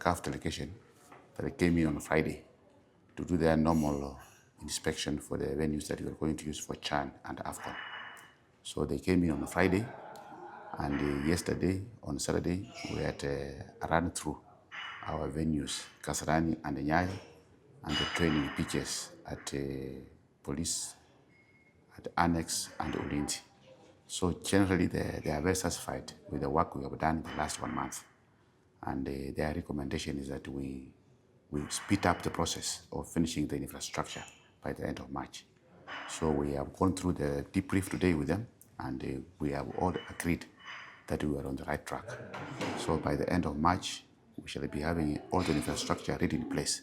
CAF delegation that came in on Friday to do their normal inspection for the venues that we are going to use for CHAN and AFCON. So they came in on Friday, and yesterday, on Saturday, we had a run through our venues, Kasarani and Nyayo, and the training pitches at Police, at Annex and Ulinzi. So generally, they are very satisfied with the work we have done in the last 1 month. And their recommendation is that we speed up the process of finishing the infrastructure by the end of March. So we have gone through the debrief today with them, and we have all agreed that we are on the right track. So by the end of March, we shall be having all the infrastructure ready in place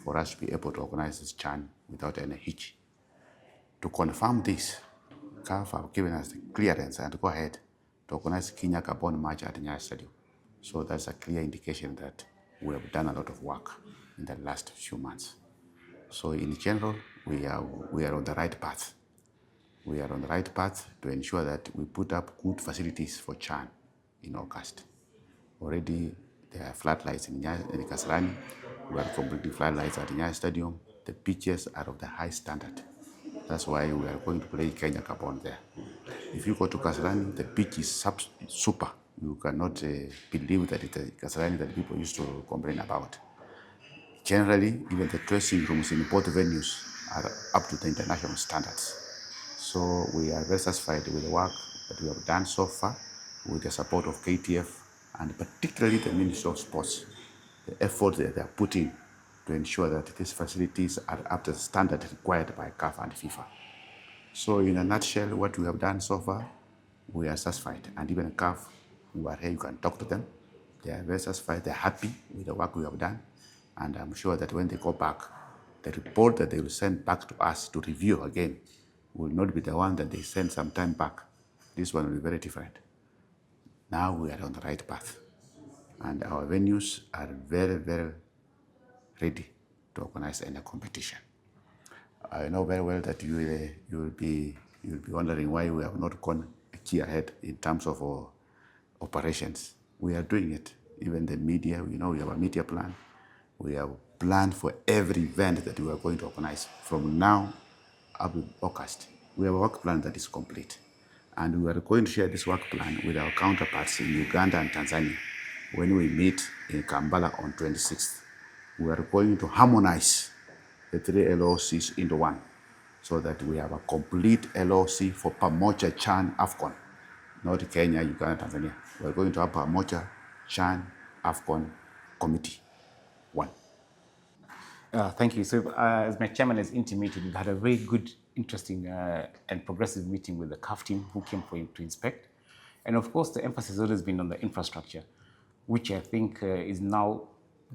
for us to be able to organize this CHAN without any hitch. To confirm this, CAF have given us the clearance and go ahead to organize Kenya Gabon match at Nyayo Stadium. So that's a clear indication that we have done a lot of work in the last few months. So in general, we are on the right path. We are on the right path to ensure that we put up good facilities for CHAN in August. Already there are floodlights in Kasarani. We are completing floodlights at Nyayo Stadium. The pitches are of the high standard. That's why we are going to play Kenya Gabon there. If you go to Kasarani, the pitch is super. You cannot believe that it's Kasarani that people used to complain about. Generally, even the dressing rooms in both venues are up to the international standards. So we are very satisfied with the work that we have done so far with the support of KTF and particularly the Ministry of Sports, the effort that they are putting to ensure that these facilities are up to the standard required by CAF and FIFA. So in a nutshell, what we have done so far, we are satisfied. And even CAF, who are here, you can talk to them. They are very satisfied, they're happy with the work we have done. And I'm sure that when they go back, the report that they will send back to us to review again will not be the one that they sent some time back. This one will be very different. Now we are on the right path. And our venues are very, very ready to organize any competition. I know very well that you will be wondering why we have not gone a key ahead in terms of our operations. We are doing it. Even the media, we have a media plan. We have planned for every event that we are going to organize from now up to August. We have a work plan that is complete. And we are going to share this work plan with our counterparts in Uganda and Tanzania when we meet in Kampala on 26th. We are going to harmonize the three LOCs into one so that we have a complete LOC for Pamoja, CHAN, AFCON, not Kenya, Uganda, Tanzania. We are going to have Pamoja, CHAN, AFCON committee, one. Thank you. So as my chairman has intimated, we've had a very good, interesting and progressive meeting with the CAF team who came to inspect. And of course, the emphasis has always been on the infrastructure, which I think is now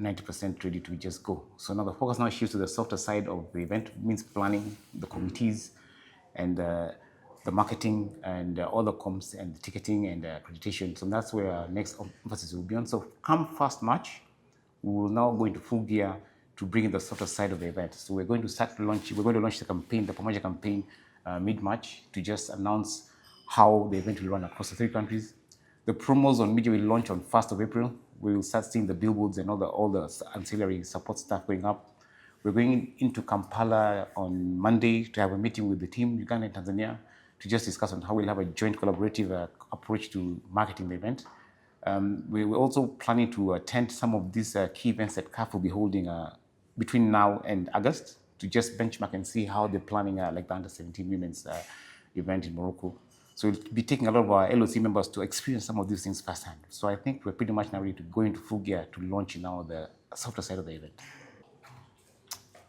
90% ready to just go. So now the focus now shifts to the softer side of the event, means planning, the committees, and the marketing, and all the comms, and the ticketing, and accreditation. So that's where our next emphasis will be on. So come 1st March, we will now go into full gear to bring in the softer side of the event. So we're going to launch the campaign, the Pamoja campaign, mid-March, to just announce how the event will run across the 3 countries. The promos on media will launch on 1st of April. We will start seeing the billboards and all the ancillary support stuff going up. We're going into Kampala on Monday to have a meeting with the team, Uganda and Tanzania, to just discuss on how we'll have a joint collaborative approach to marketing the event. We're also planning to attend some of these key events that CAF will be holding between now and August to just benchmark and see how they're planning like the Under-17 women's event in Morocco. So we'll be taking a lot of our LOC members to experience some of these things firsthand. So I think we're pretty much now ready to go into full gear to launch now the softer side of the event.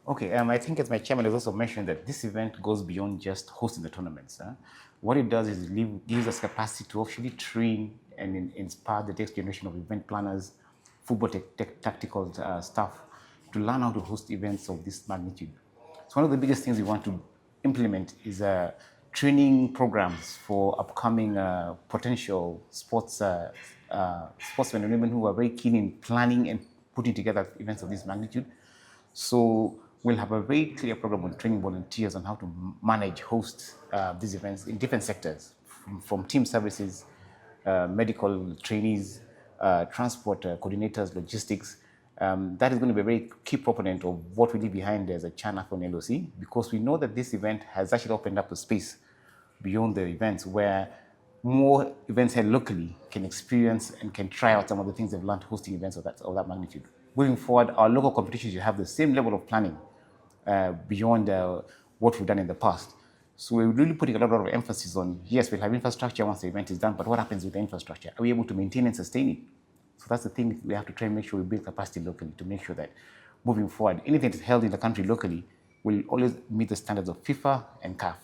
Okay, I think as my chairman has also mentioned that this event goes beyond just hosting the tournaments. What it does is it gives us capacity to actually train and inspire the next generation of event planners, football tactical staff, to learn how to host events of this magnitude. So one of the biggest things we want to implement is training programs for upcoming potential sportsmen and women who are very keen in planning and putting together events of this magnitude. So we'll have a very clear program on training volunteers on how to manage, host these events in different sectors, from team services, medical trainees, transport coordinators, logistics, That is going to be a very key proponent of what we leave behind as a CHAN AFCON LOC, because we know that this event has actually opened up the space beyond the events where more events held locally can experience and can try out some of the things they've learned hosting events of that magnitude. Moving forward, our local competitions should have the same level of planning beyond what we've done in the past. So we're really putting a lot of emphasis on, yes, we'll have infrastructure once the event is done, but what happens with the infrastructure? Are we able to maintain and sustain it? So that's the thing we have to try and make sure we build capacity locally to make sure that moving forward, anything that's held in the country locally will always meet the standards of FIFA and CAF.